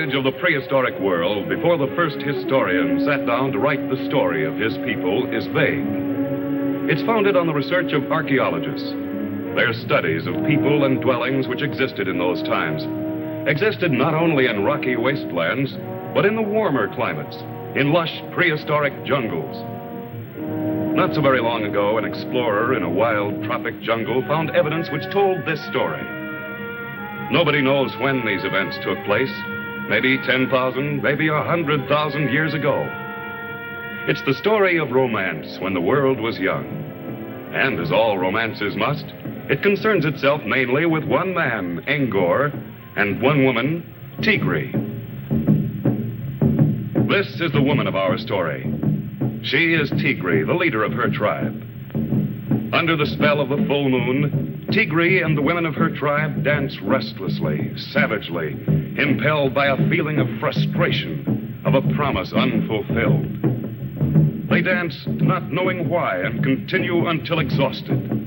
knowledge of the prehistoric world before the first historian sat down to write the story of his people is vague. It's founded on the research of archaeologists. Their studies of people and dwellings which existed in those times. Existed not only in rocky wastelands, but in the warmer climates, in lush prehistoric jungles. Not so very long ago, an explorer in a wild tropic jungle found evidence which told this story. Nobody knows when these events took place. Maybe 10,000, maybe 100,000 years ago. It's the story of romance when the world was young. And as all romances must, it concerns itself mainly with one man, Angor, and one woman, Tigri. This is the woman of our story. She is Tigri, the leader of her tribe. Under the spell of the full moon, Tigri and the women of her tribe dance restlessly, savagely, impelled by a feeling of frustration, of a promise unfulfilled. They dance not knowing why and continue until exhausted.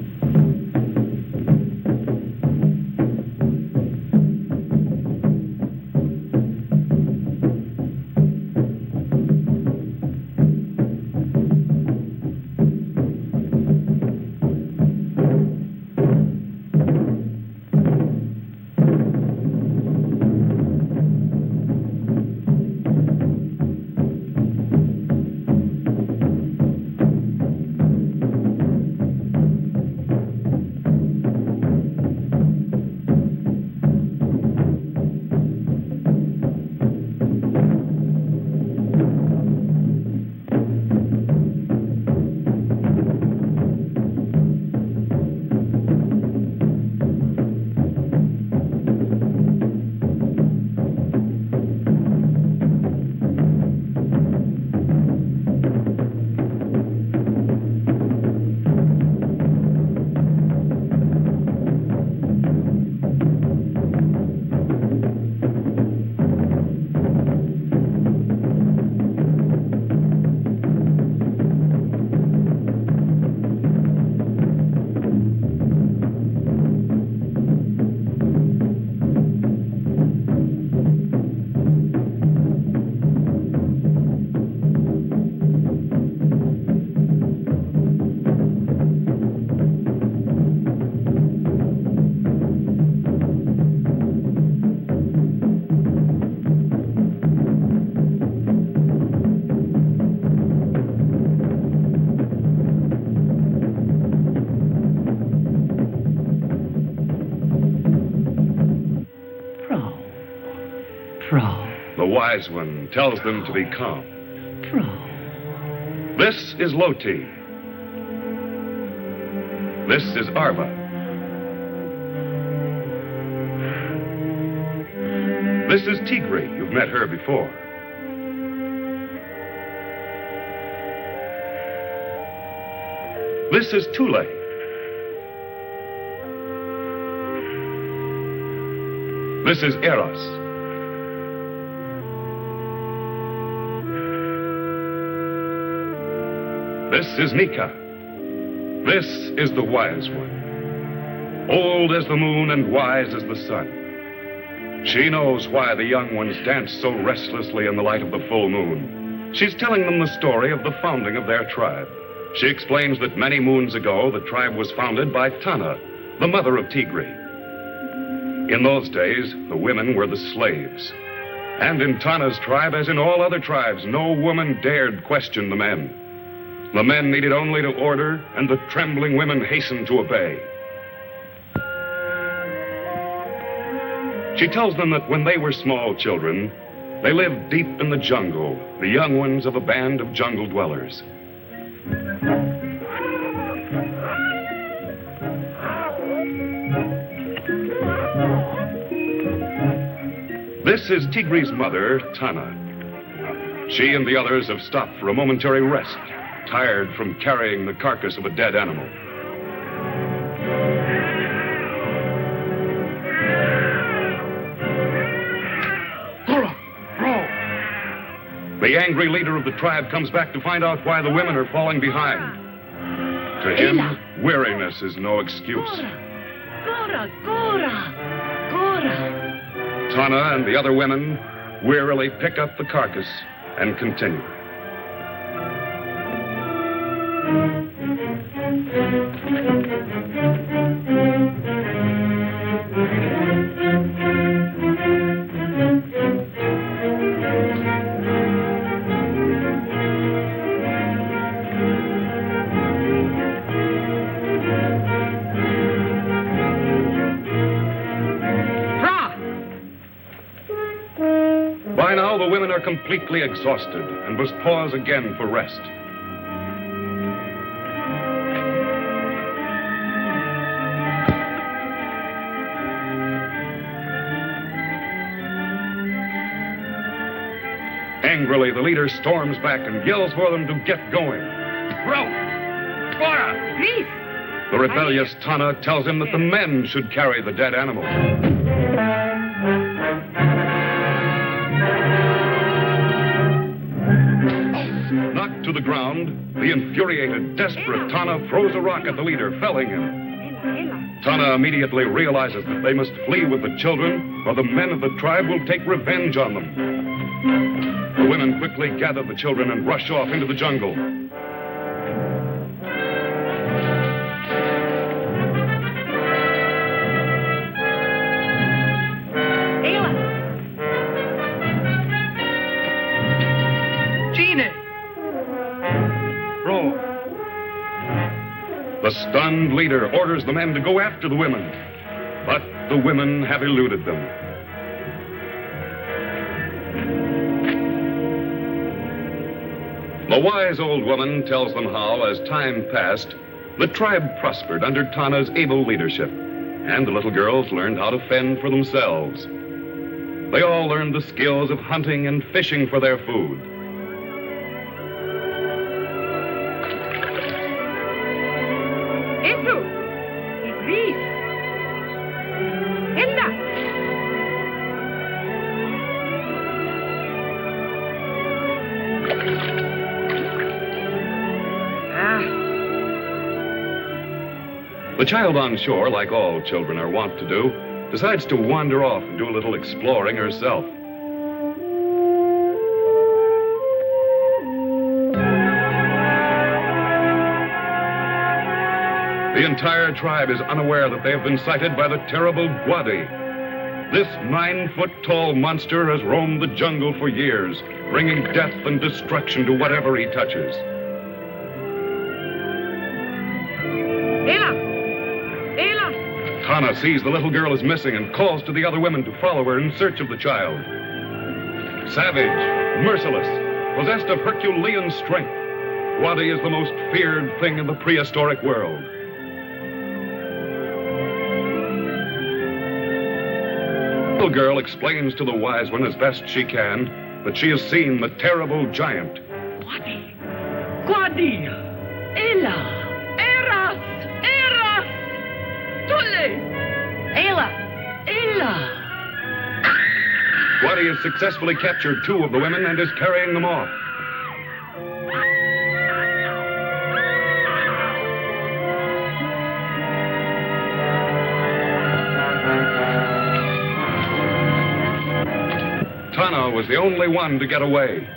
The wise one tells them to be calm. This is Loti. This is Arva. This is Tigri. You've met her before. This is Tule. This is Eros. This is Nika. This is the wise one. Old as the moon and wise as the sun. She knows why the young ones dance so restlessly in the light of the full moon. She's telling them the story of the founding of their tribe. She explains that many moons ago, the tribe was founded by Tana, the mother of Tigri. In those days, the women were the slaves. And in Tana's tribe, as in all other tribes, no woman dared question the men. The men needed only to order, and the trembling women hastened to obey. She tells them that when they were small children, they lived deep in the jungle, the young ones of a band of jungle dwellers. This is Tigri's mother, Tana. She and the others have stopped for a momentary rest, tired from carrying the carcass of a dead animal. The angry leader of the tribe comes back to find out why the women are falling behind. To him, weariness is no excuse. Gora. Tana and the other women wearily pick up the carcass and continue. By now, the women are completely exhausted and must pause again for rest. Angrily, the leader storms back and yells for them to get going. Bro! Fora! Please! The rebellious Tana tells him that the men should carry the dead animal. Knocked to the ground, the infuriated, desperate Tana throws a rock at the leader, felling him. Tana immediately realizes that they must flee with the children, or the men of the tribe will take revenge on them. The women quickly gather the children and rush off into the jungle. The stunned leader orders the men to go after the women, but the women have eluded them. The wise old woman tells them how, as time passed, the tribe prospered under Tana's able leadership, and the little girls learned how to fend for themselves. They all learned the skills of hunting and fishing for their food. The child on shore, like all children are wont to do, decides to wander off and do a little exploring herself. The entire tribe is unaware that they have been sighted by the terrible Gwadi. This 9-foot-tall monster has roamed the jungle for years, bringing death and destruction to whatever he touches. Tana sees the little girl is missing and calls to the other women to follow her in search of the child. Savage, merciless, possessed of Herculean strength, Gwadi is the most feared thing in the prehistoric world. The little girl explains to the wise one as best she can that she has seen the terrible giant. Gwadi! Gwadi! Ela! Gwadi has successfully captured 2 of the women and is carrying them off. Tana was the only one to get away,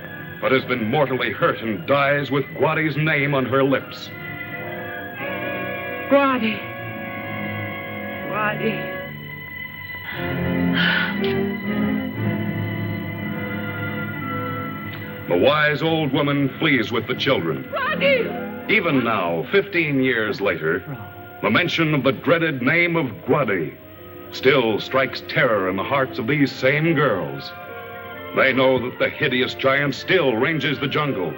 but has been mortally hurt and dies with Gwadi's name on her lips. Gwadi. Gwadi. The wise old woman flees with the children. Gwadi! Even now, 15 years later, the mention of the dreaded name of Gwadi still strikes terror in the hearts of these same girls. They know that the hideous giant still ranges the jungle.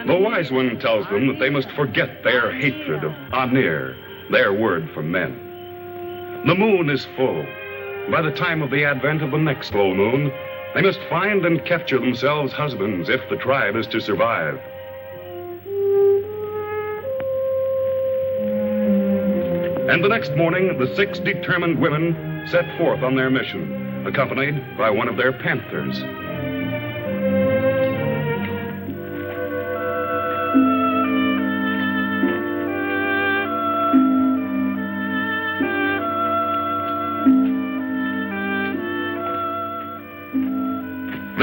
The wise one tells them that they must forget their hatred of Anir, their word for men. The moon is full. By the time of the advent of the next full moon, they must find and capture themselves husbands if the tribe is to survive. And the next morning, the 6 determined women set forth on their mission, accompanied by one of their panthers.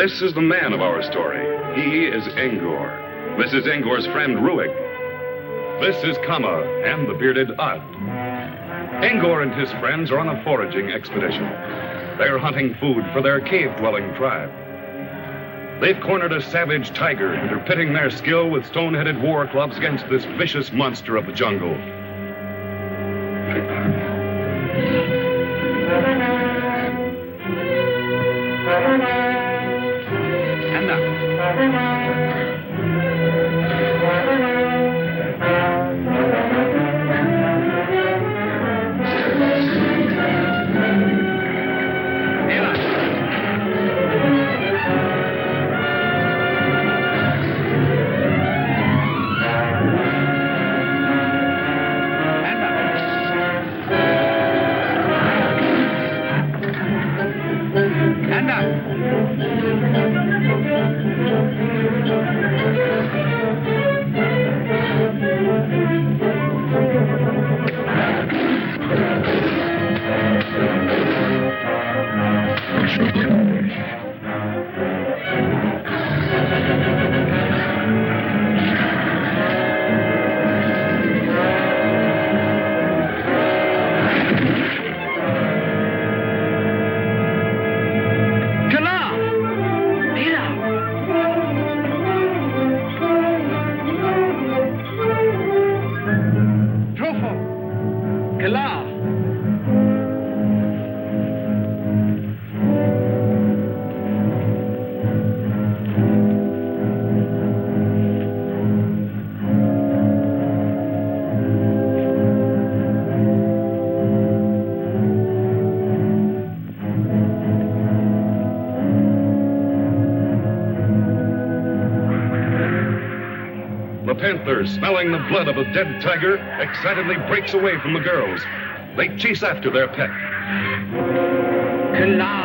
This is the man of our story. He is Angor. This is Angor's friend Ruig. This is Kama and the bearded Ad. Angor and his friends are on a foraging expedition. They're hunting food for their cave-dwelling tribe. They've cornered a savage tiger and are pitting their skill with stone-headed war clubs against this vicious monster of the jungle. The panther, smelling the blood of a dead tiger, excitedly breaks away from the girls. They chase after their pet. Kala!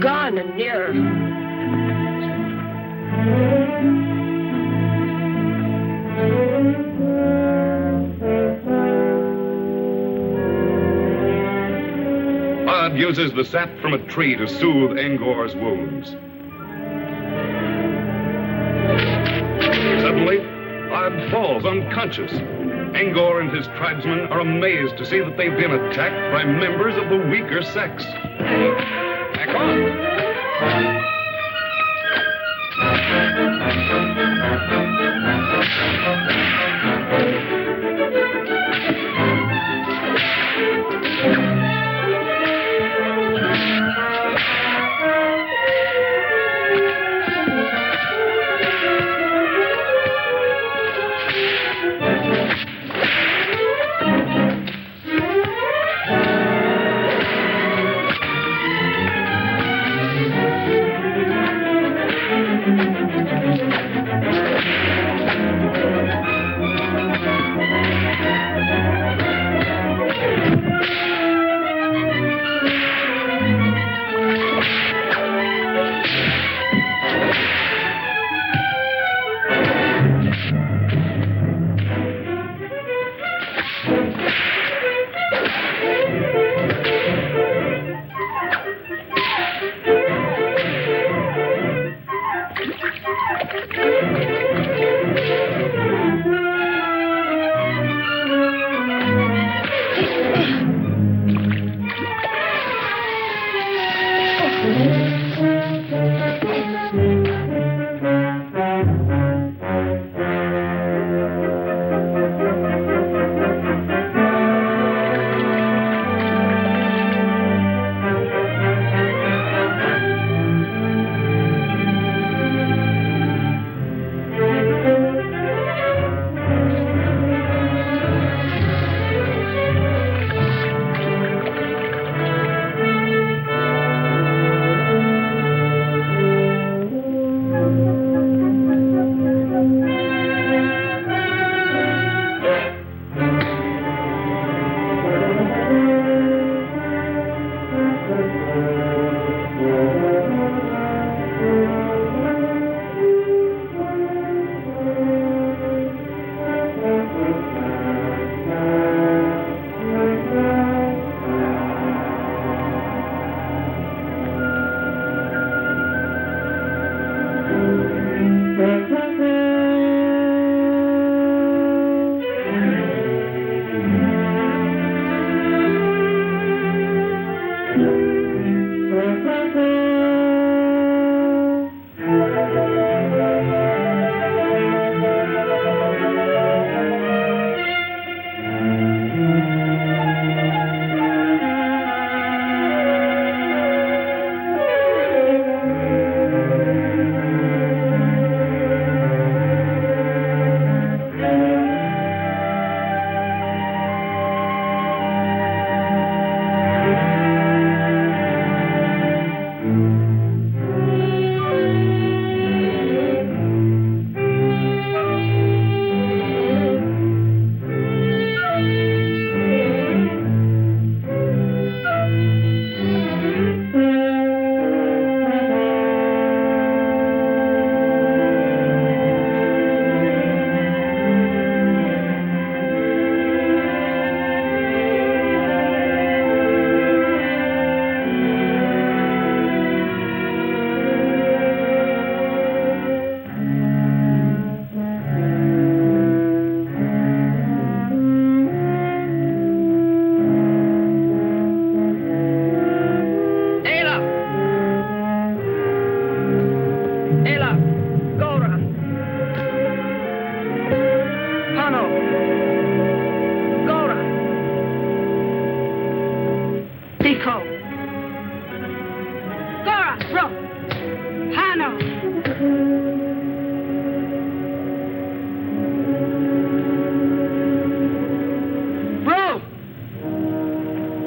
Gone and near. Ad uses the sap from a tree to soothe Angor's wounds. Suddenly, Ad falls unconscious. Angor and his tribesmen are amazed to see that they've been attacked by members of the weaker sex. Back on!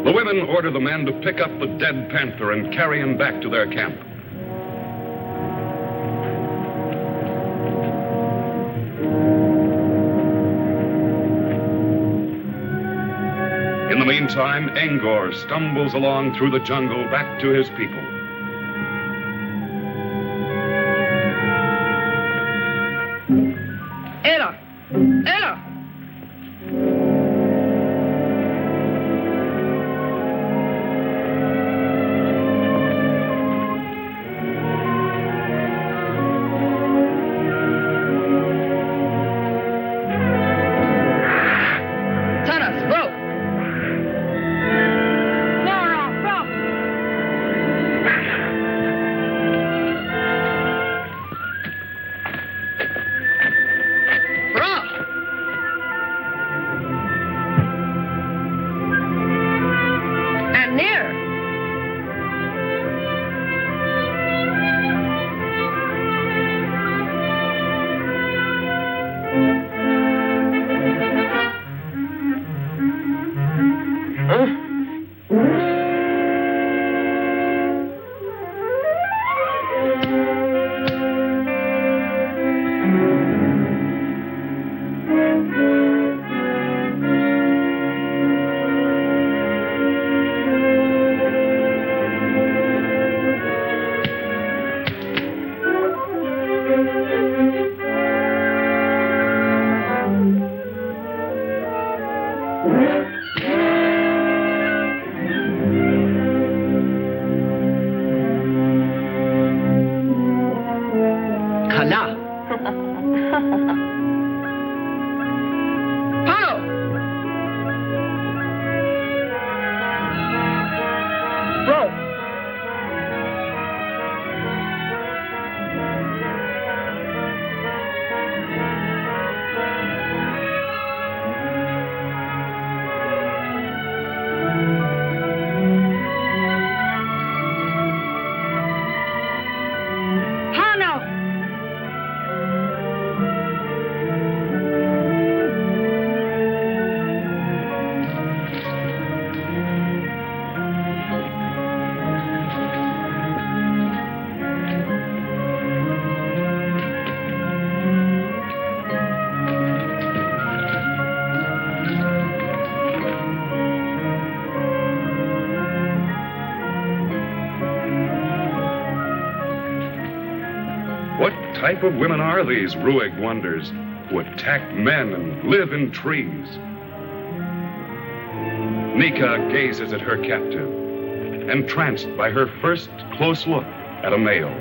The women order the men to pick up the dead panther and carry him back to their camp. In the meantime, Angor stumbles along through the jungle back to his people. Ella! Ella! type of women are these Ruig wonders who attack men and live in trees? Nika gazes at her captive, entranced by her first close look at a male.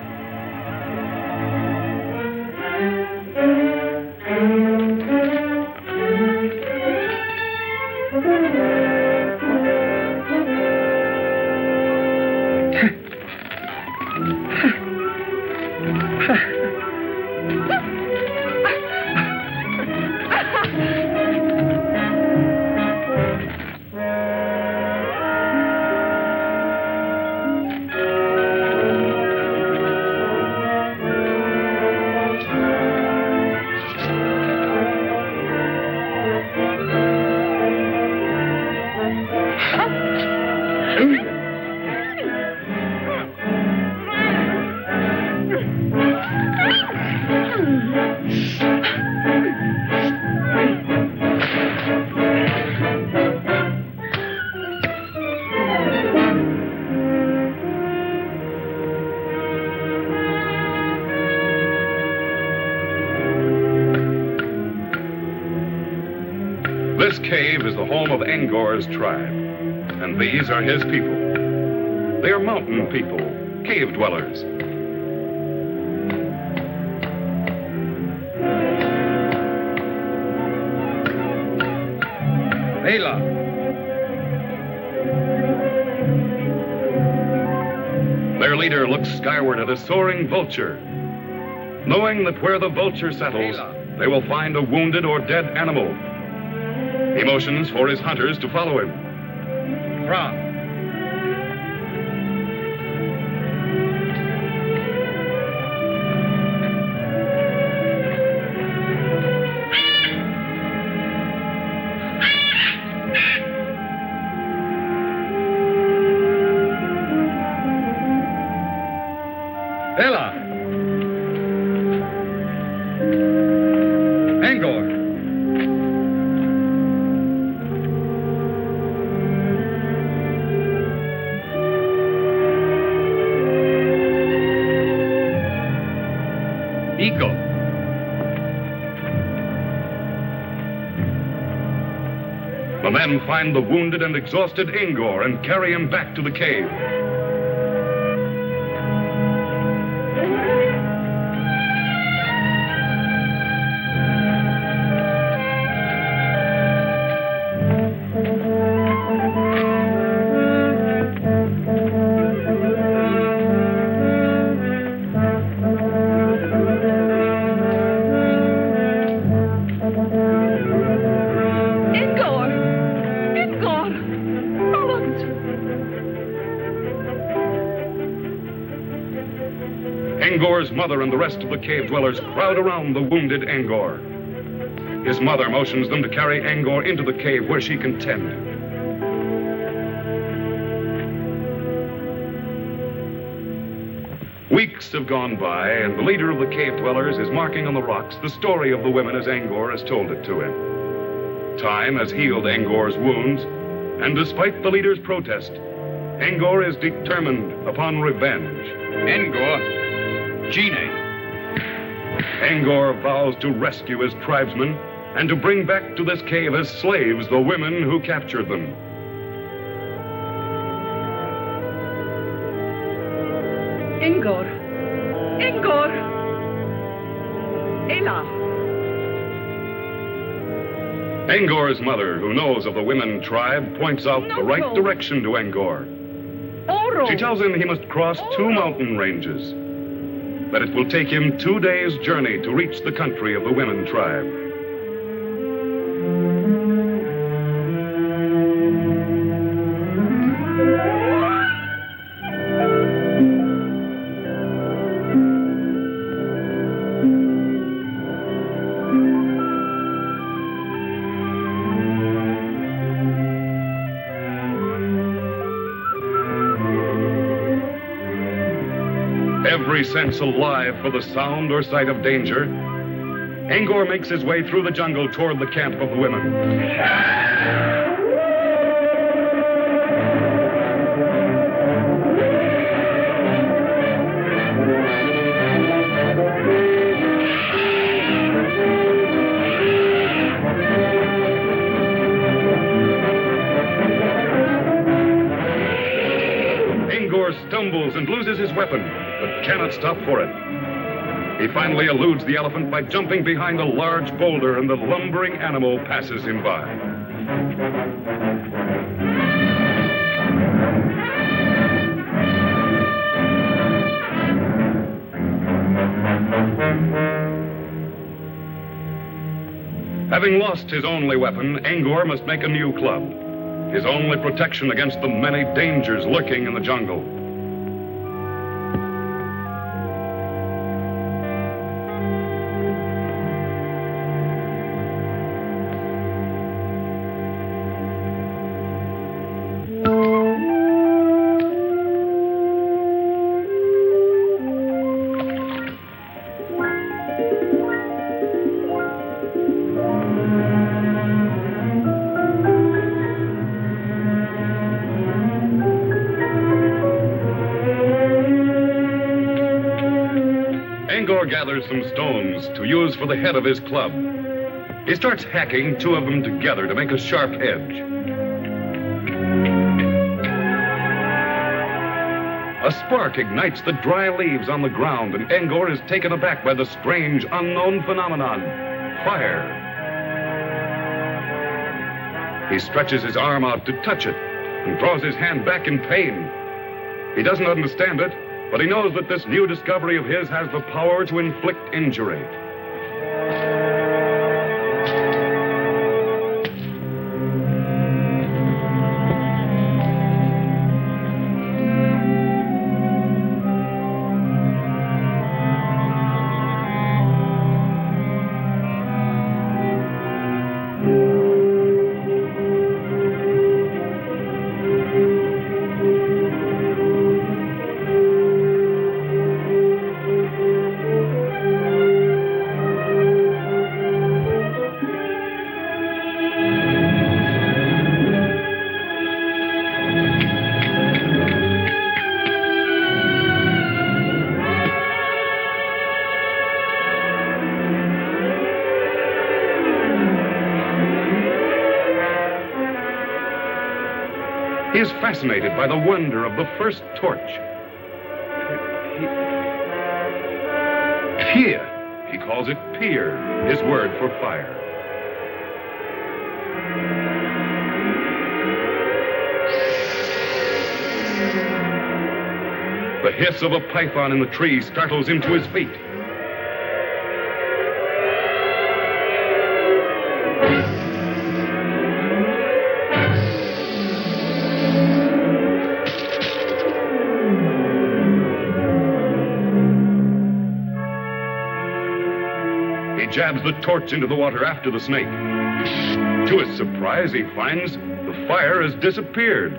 This cave is the home of Angor's tribe, and these are his people. They are mountain people, cave dwellers. Ayla. Their leader looks skyward at a soaring vulture, knowing that where the vulture settles, they will find a wounded or dead animal. He motions for his hunters to follow him. Fra. Ela. Angor. Iko. The men find the wounded and exhausted Angor and carry him back to the cave. Angor's mother and the rest of the cave dwellers crowd around the wounded Angor. His mother motions them to carry Angor into the cave where she can tend. Weeks have gone by, and the leader of the cave dwellers is marking on the rocks the story of the women as Angor has told it to him. Time has healed Angor's wounds, and despite the leader's protest, Angor is determined upon revenge. Angor. Gine. Angor vows to rescue his tribesmen and to bring back to this cave as slaves the women who captured them. Angor. Angor. Ela. Angor's mother, who knows of the women tribe, points out the right direction to Angor. Oro. She tells him he must cross 2 mountain ranges, that it will take him 2 days' journey to reach the country of the women tribe. Every sense alive for the sound or sight of danger, Angor makes his way through the jungle toward the camp of the women. and loses his weapon, but cannot stop for it. He finally eludes the elephant by jumping behind a large boulder, and the lumbering animal passes him by. Having lost his only weapon, Angor must make a new club, his only protection against the many dangers lurking in the jungle. Angor gathers some stones to use for the head of his club. He starts hacking two of them together to make a sharp edge. A spark ignites the dry leaves on the ground, and Angor is taken aback by the strange, unknown phenomenon, fire. He stretches his arm out to touch it and draws his hand back in pain. He doesn't understand it, but he knows that this new discovery of his has the power to inflict injury. He is fascinated by the wonder of the first torch. Pier. He calls it pier, his word for fire. The hiss of a python in the tree startles him to his feet. He jabs the torch into the water after the snake. To his surprise, he finds the fire has disappeared.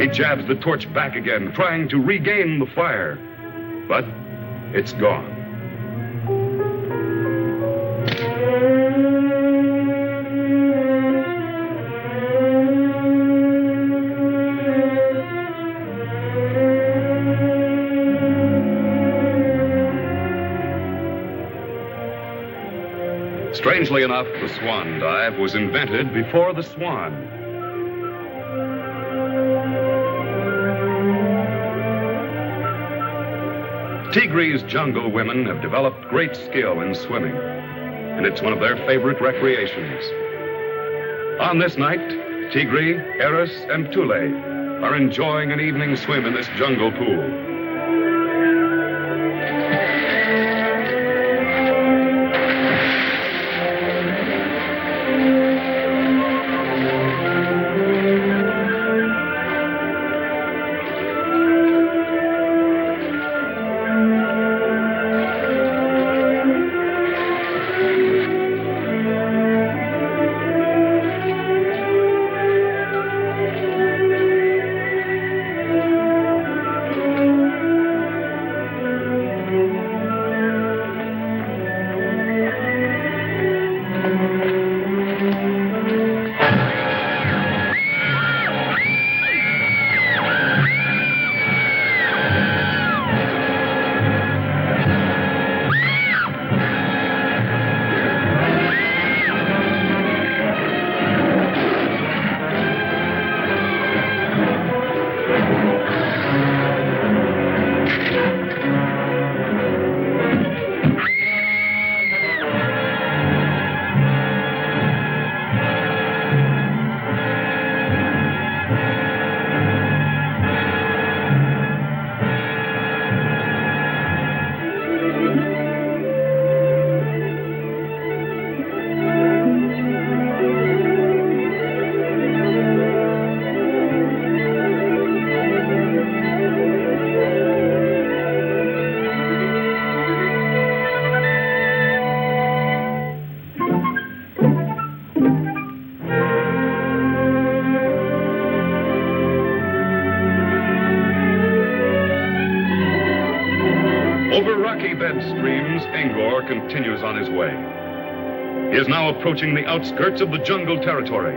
He jabs the torch back again, trying to regain the fire, but it's gone. Strangely enough, the swan dive was invented before the swan. Tigri's jungle women have developed great skill in swimming, and it's one of their favorite recreations. On this night, Tigri, Eris, and Tule are enjoying an evening swim in this jungle pool. Over rocky bed streams, Ingor continues on his way. He is now approaching the outskirts of the jungle territory.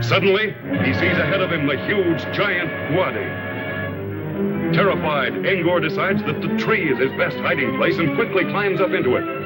Suddenly, he sees ahead of him the huge, giant Wadi. Terrified, Ingor decides that the tree is his best hiding place and quickly climbs up into it.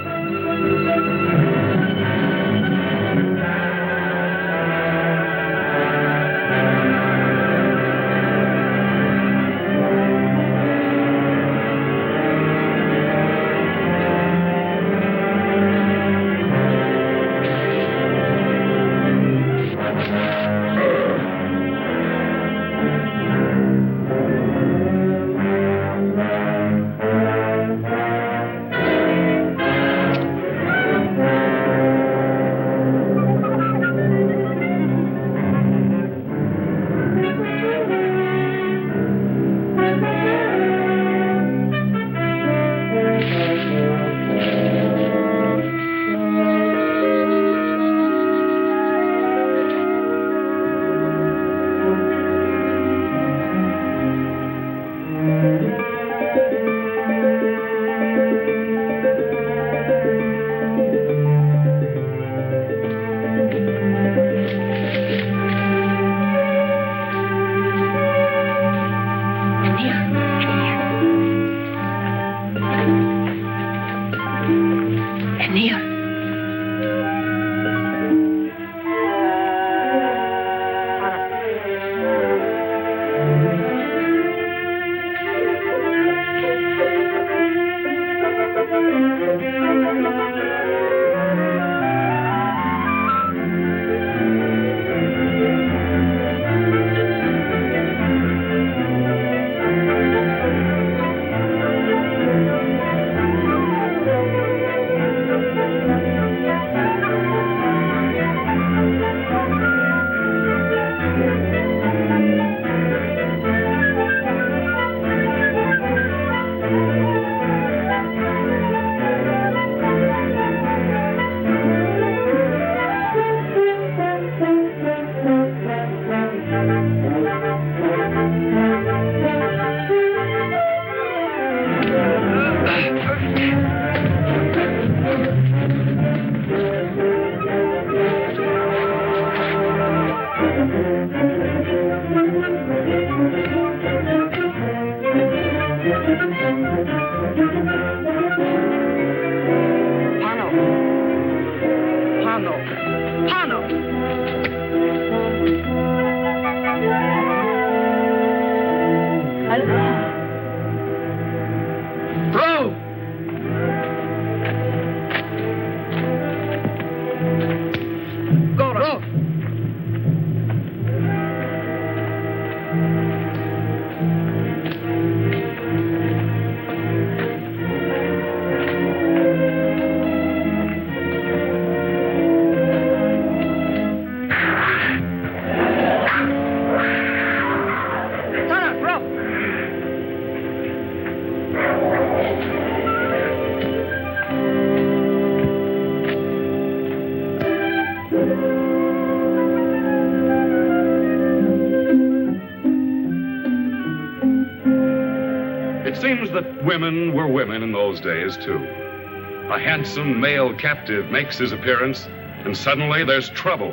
It seems that women were women in those days, too. A handsome male captive makes his appearance, and suddenly there's trouble.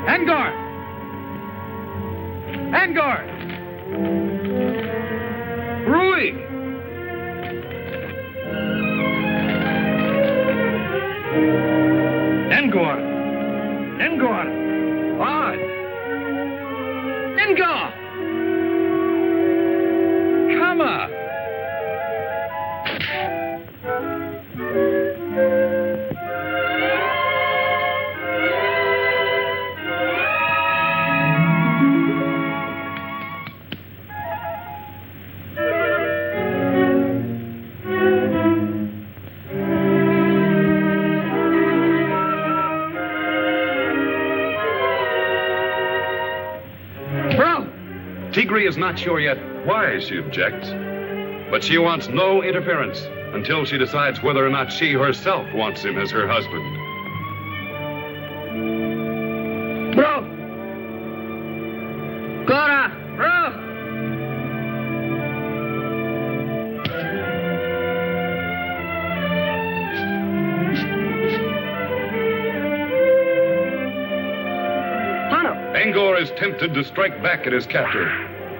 Angor! Angor! Rui! Angor! Angor! Odd! Ingor! Kama! Tigri is not sure yet why she objects, but she wants no interference until she decides whether or not she herself wants him as her husband. Bro! Cora! Bro! Angor is tempted to strike back at his captor,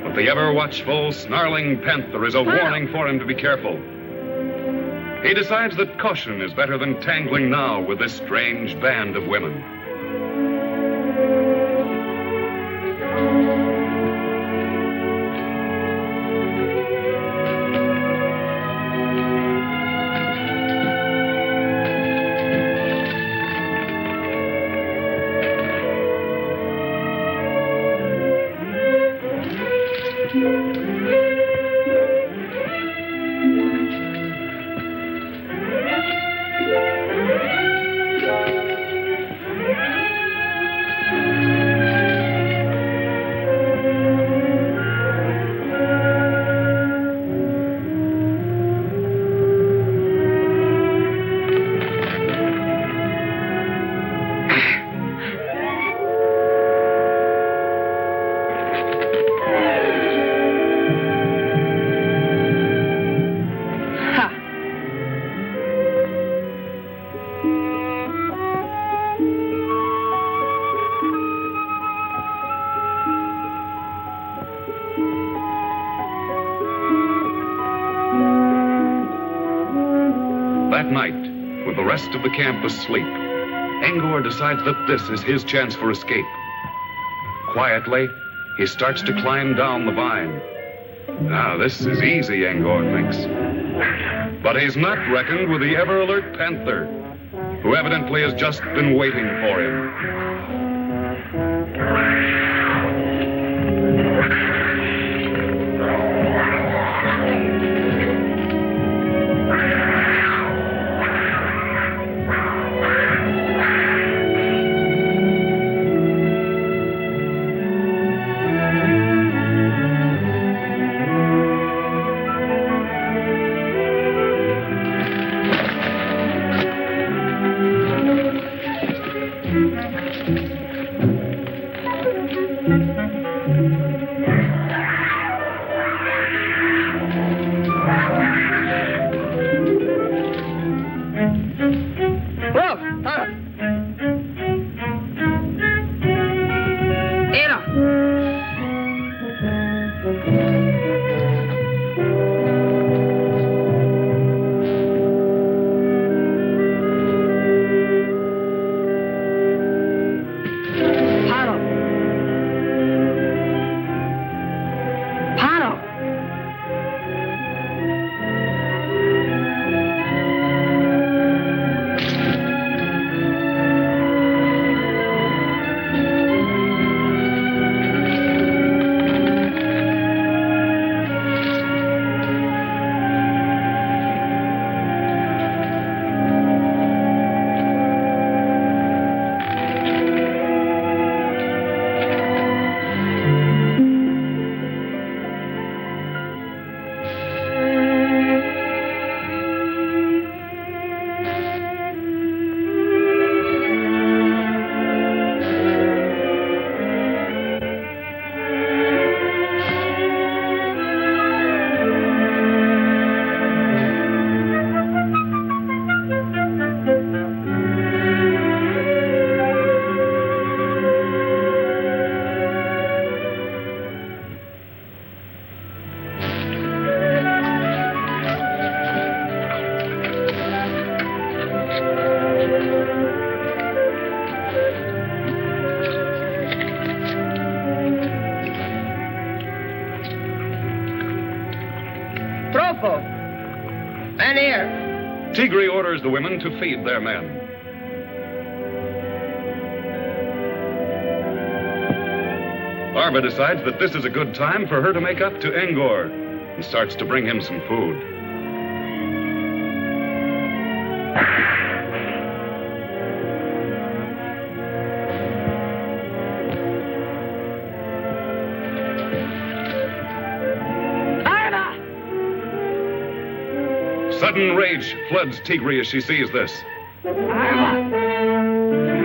but the ever-watchful, snarling panther is a warning for him to be careful. He decides that caution is better than tangling now with this strange band of women. That night, with the rest of the camp asleep, Angor decides that this is his chance for escape. Quietly, he starts to climb down the vine. Now, this is easy, Angor thinks. But he's not reckoned with the ever-alert panther, who evidently has just been waiting for him. Tigri orders the women to feed their men. Arva decides that this is a good time for her to make up to Angor and starts to bring him some food. Sudden rage floods Tigre as she sees this.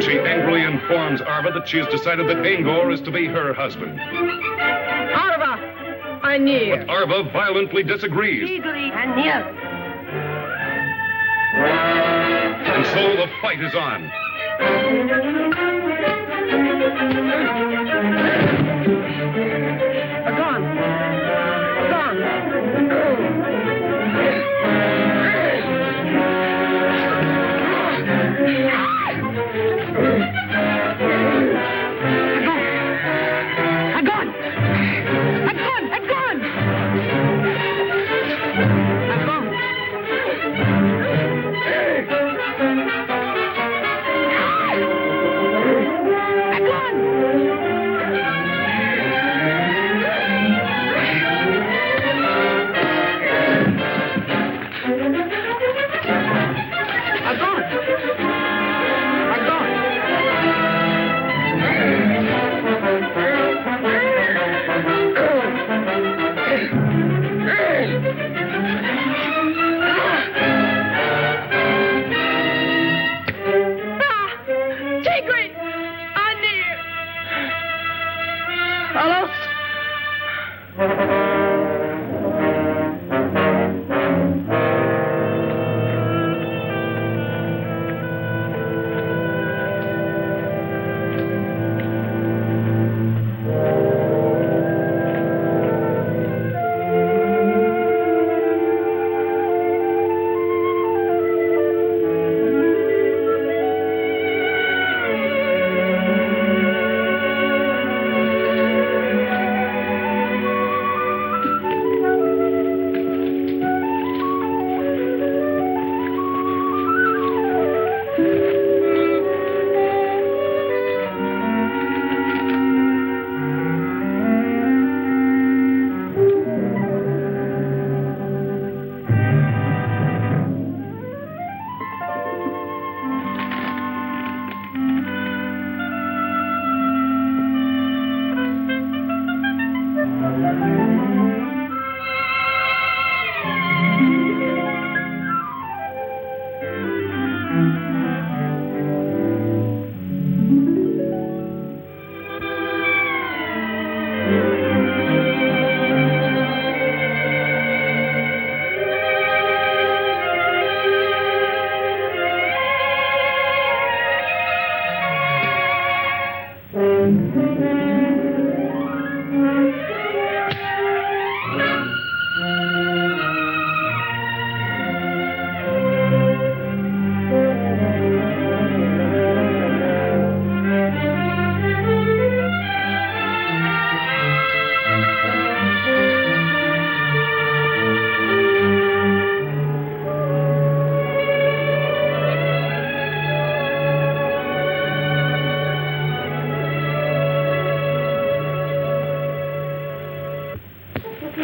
She angrily informs Arva that she has decided that Angor is to be her husband. Arva, Anir. But Arva violently disagrees. Tigre, Anir. And so the fight is on. Agon.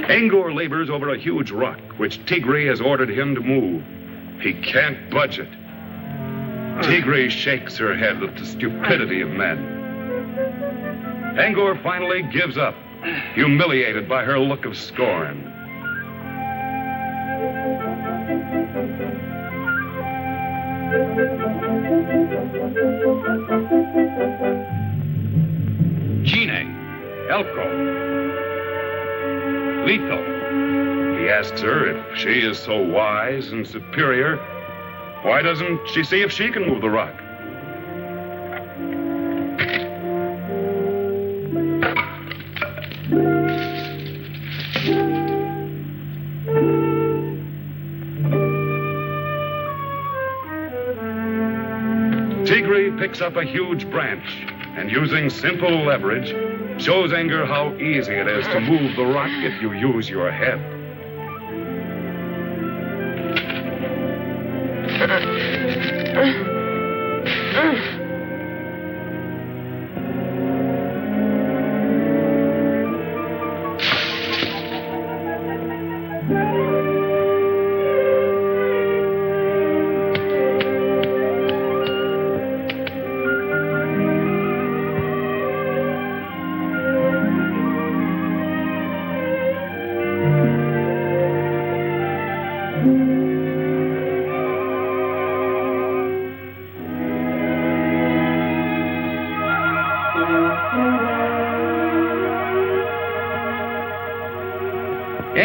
Angor labors over a huge rock, which Tigre has ordered him to move. He can't budge it. Tigre shakes her head at the stupidity of men. Angor finally gives up, humiliated by her look of scorn. Gine, Elko, Lito. He asks her if she is so wise and superior, why doesn't she see if she can move the rock? Tigre picks up a huge branch and, using simple leverage, shows Angor how easy it is to move the rock if you use your head.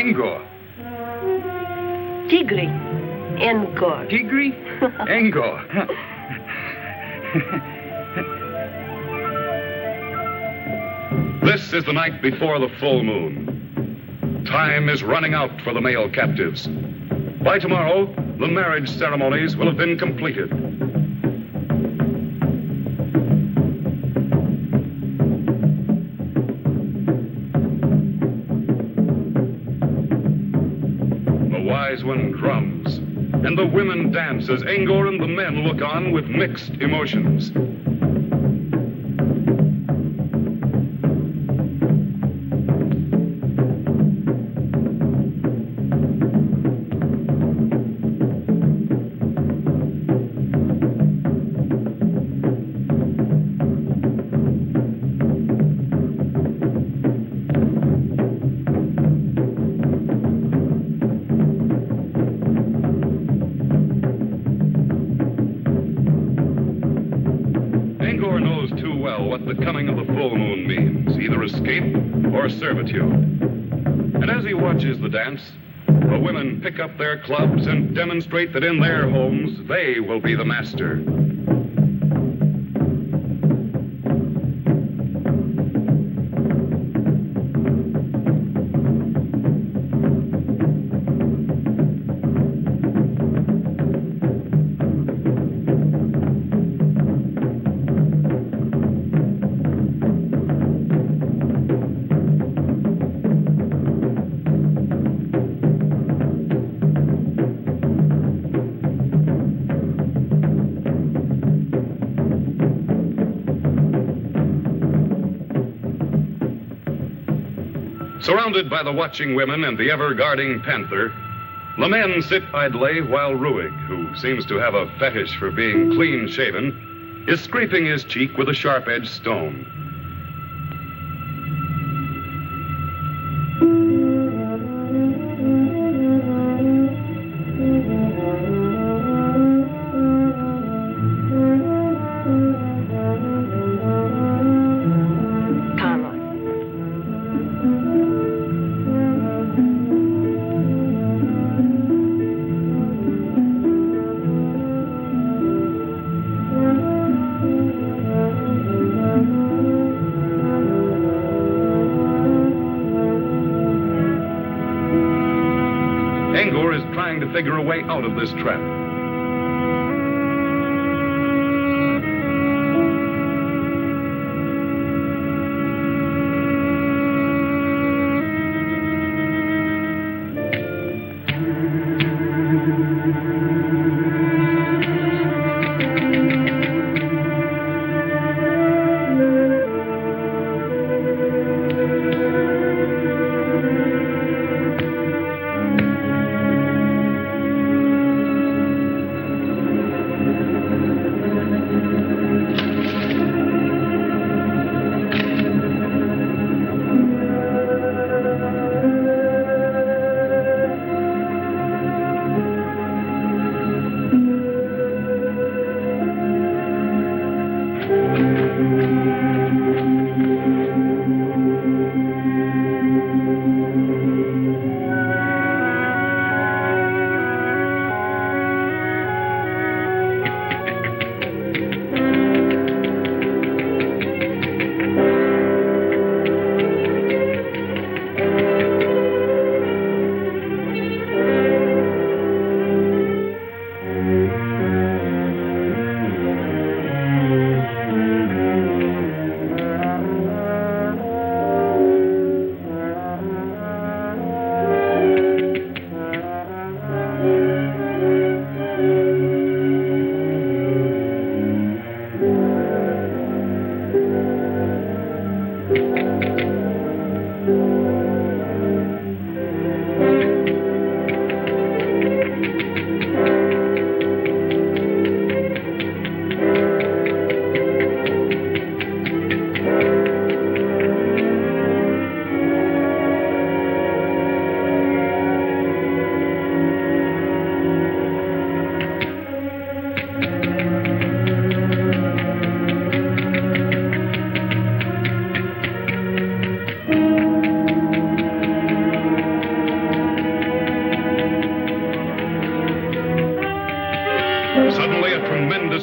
Angor. Tigri. Angor. Tigri? Angor. This is the night before the full moon. Time is running out for the male captives. By tomorrow, the marriage ceremonies will have been completed. The wise one drums, and the women dance as Angor and the men look on with mixed emotions. Angor knows too well what the coming of the full moon means, either escape or servitude. And as he watches the dance, the women pick up their clubs and demonstrate that in their homes, they will be the master. Surrounded by the watching women and the ever-guarding Panther, the men sit idly while Ruig, who seems to have a fetish for being clean-shaven, is scraping his cheek with a sharp-edged stone. Angor is trying to figure a way out of this trap.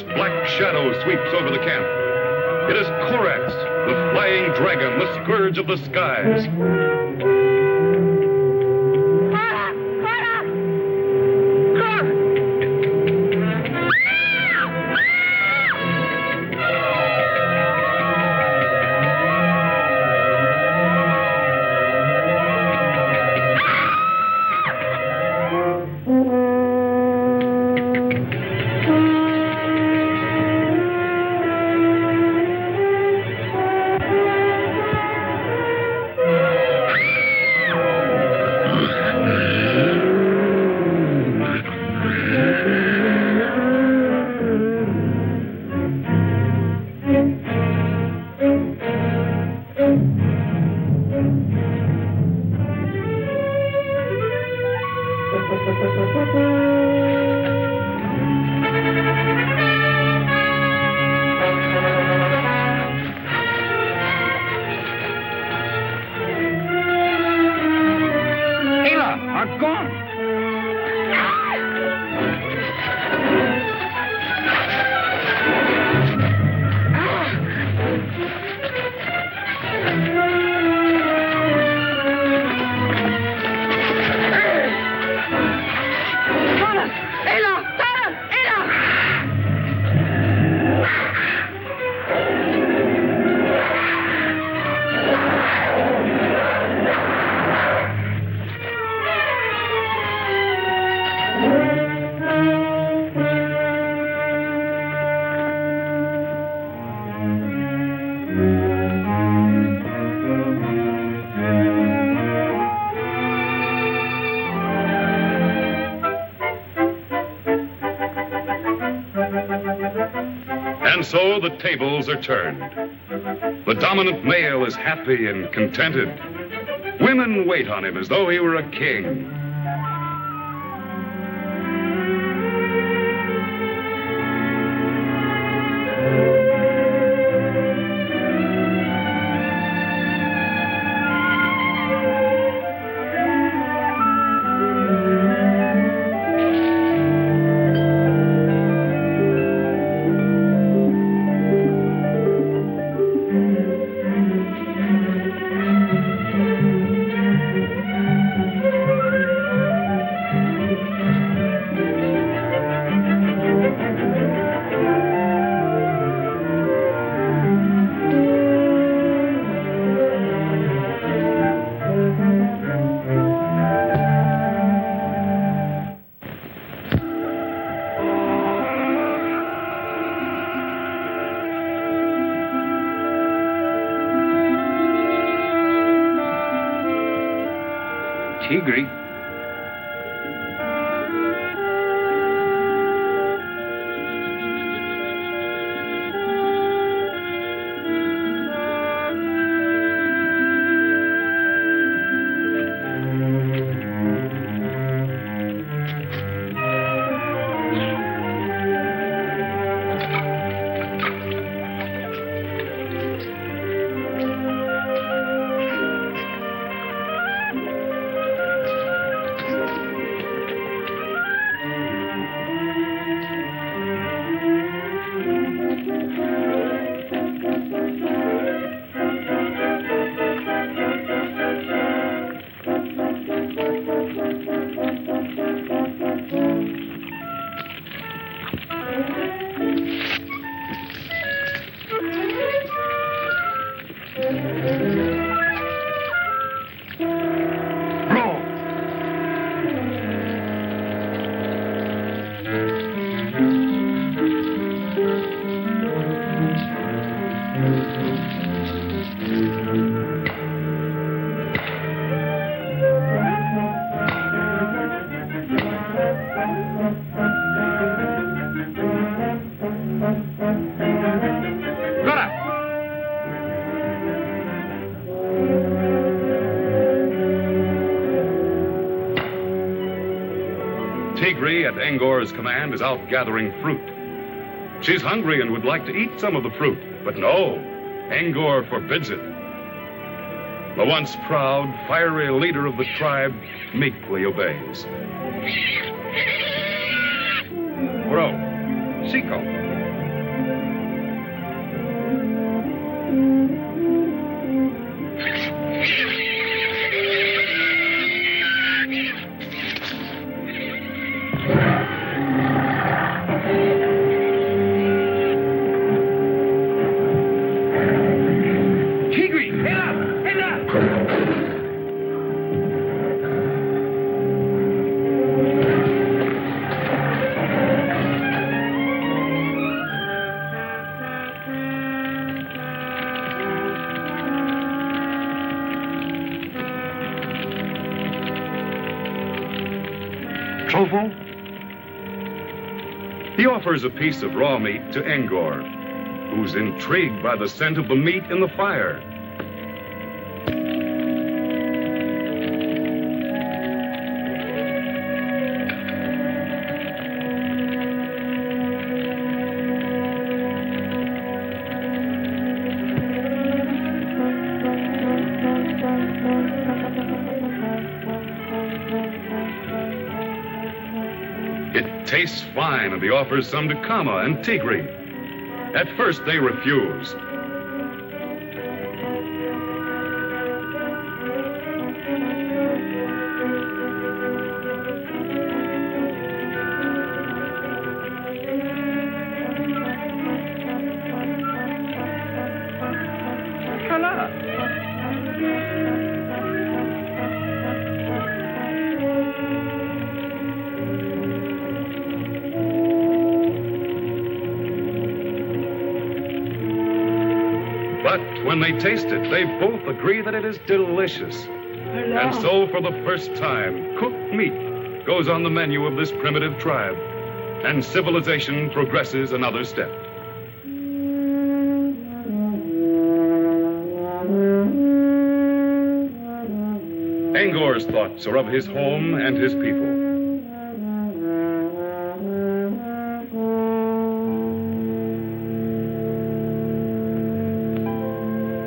enormous black shadow sweeps over the camp. It is Korax, the flying dragon, the scourge of the skies. And so the tables are turned. The dominant male is happy and contented. Women wait on him as though he were a king. Tigri. Tigri, at Angor's command, is out gathering fruit. She's hungry and would like to eat some of the fruit, but no, Angor forbids it. The once proud, fiery leader of the tribe meekly obeys. Bro, Seco, beautiful? He offers a piece of raw meat to Angor, who's intrigued by the scent of the meat in the fire. It tastes fine, and he offers some to Kama and Tigri. At first, they refuse. But when they taste it, they both agree that it is delicious. And so, for the first time, cooked meat goes on the menu of this primitive tribe, and civilization progresses another step. Angor's thoughts are of his home and his people.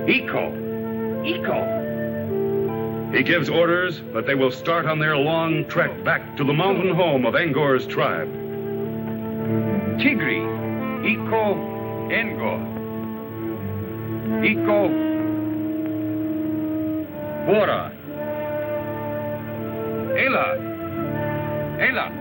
Eco. He gives orders that they will start on their long trek back to the mountain home of Angor's tribe. Tigri. Eco. Angor. Eco. Bora. Ela. Ela.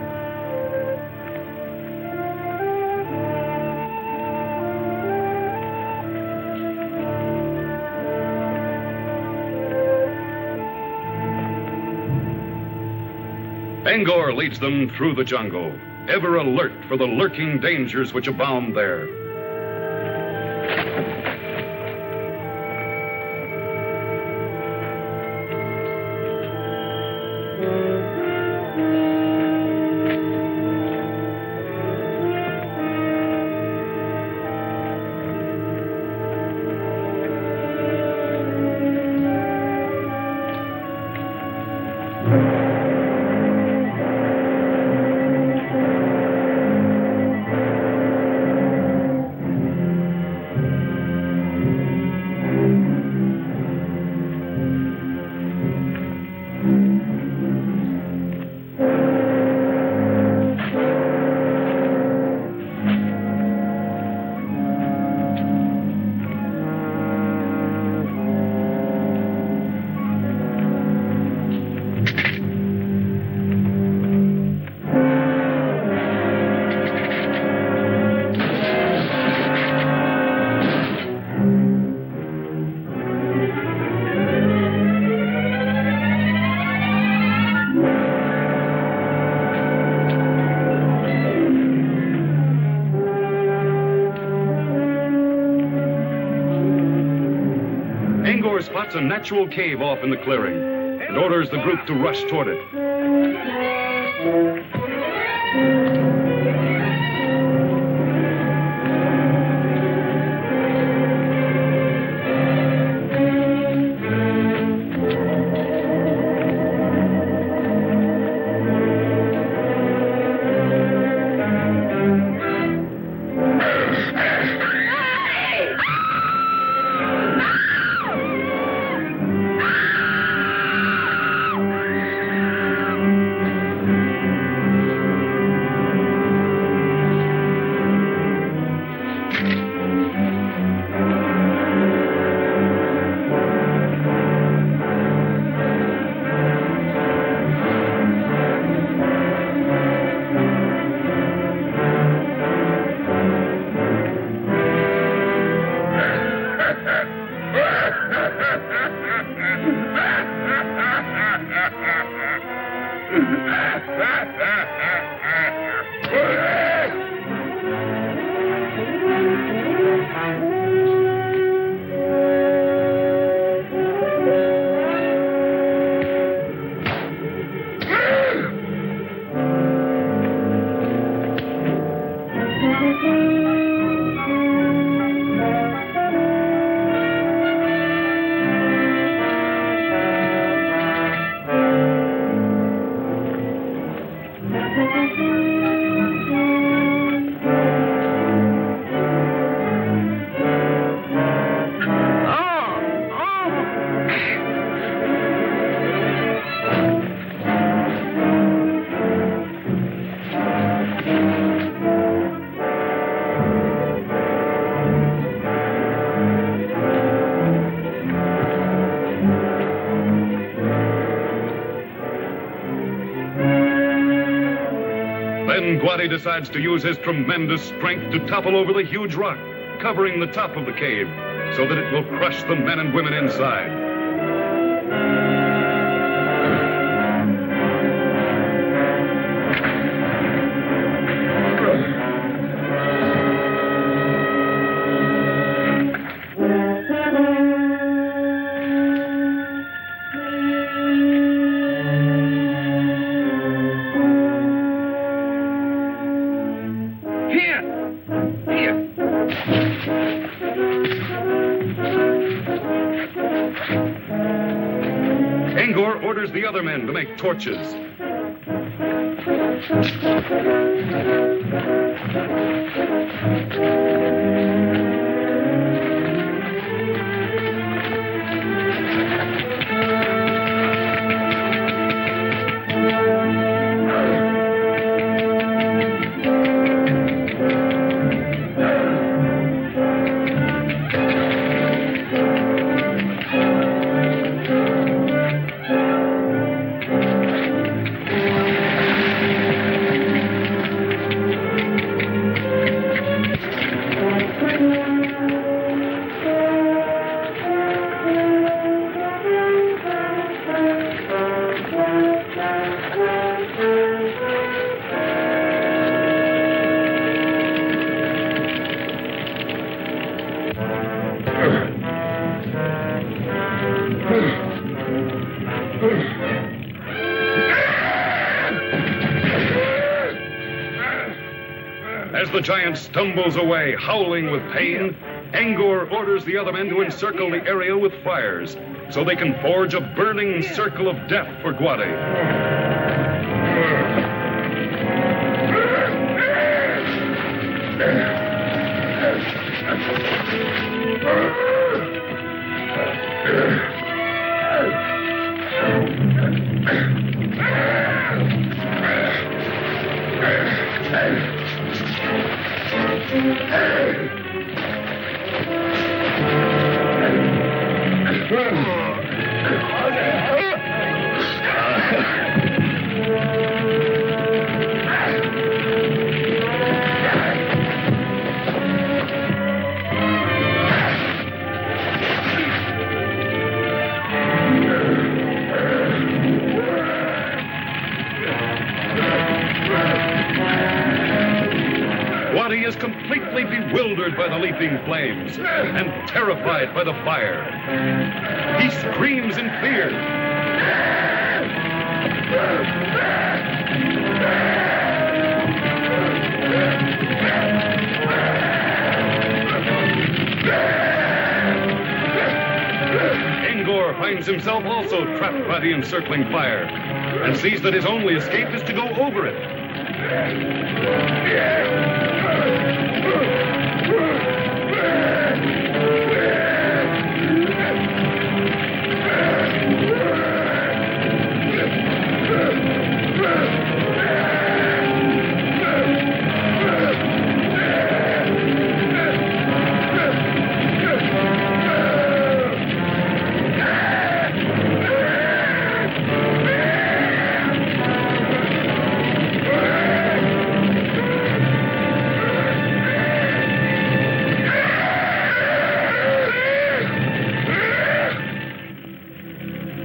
Angor leads them through the jungle, ever alert for the lurking dangers which abound there. Angor spots a natural cave off in the clearing and orders the group to rush toward it. Then Guadi decides to use his tremendous strength to topple over the huge rock, covering the top of the cave, so that it will crush the men and women inside. Angor orders the other men to make torches. As the giant stumbles away, howling with pain, Angor orders the other men to encircle the area with fires, so they can forge a burning circle of death for Guadi. Guadi is completely bewildered by the leaping flames and terrified by the fire. He screams in fear. Angor finds himself also trapped by the encircling fire and sees that his only escape is to go over it.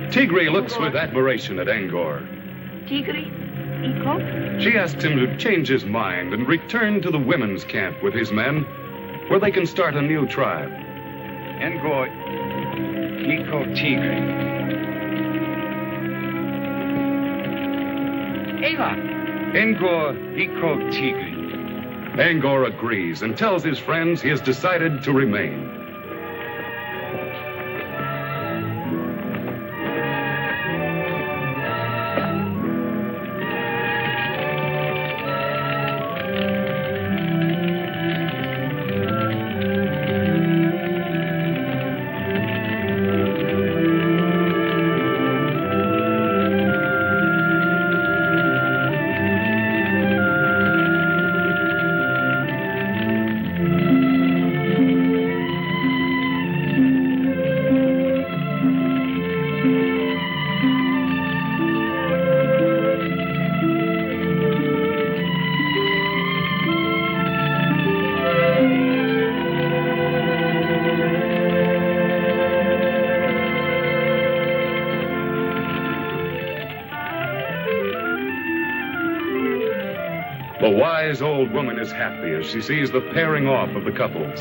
Tigri looks with admiration at Angor. Tigri? Iko? She asks him to change his mind and return to the women's camp with his men, where they can start a new tribe. Angor, Iko Tigri. Ava, Angor, Iko Tigri. Angor agrees and tells his friends he has decided to remain. The wise old woman is happy as she sees the pairing off of the couples.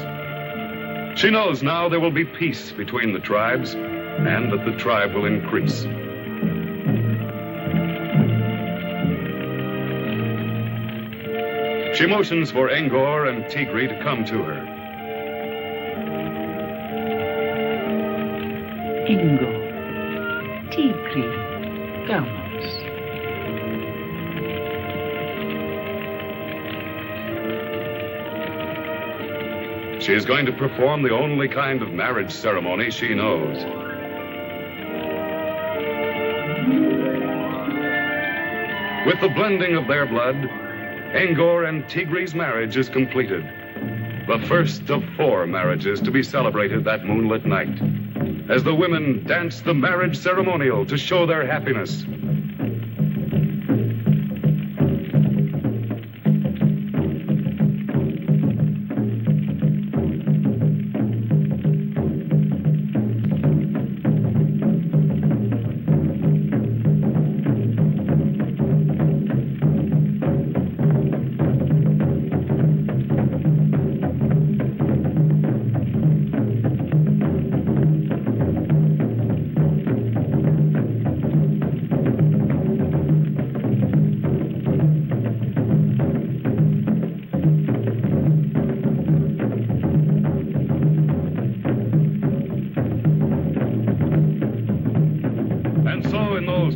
She knows now there will be peace between the tribes and that the tribe will increase. She motions for Angor and Tigri to come to her. Ingo, Tigri, vamos. She is going to perform the only kind of marriage ceremony she knows. With the blending of their blood, Angor and Tigri's marriage is completed. The first of 4 marriages to be celebrated that moonlit night, as the women dance the marriage ceremonial to show their happiness.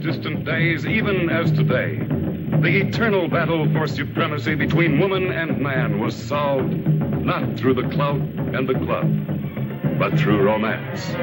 Distant days, even as today, the eternal battle for supremacy between woman and man was solved not through the clout and the club, but through romance.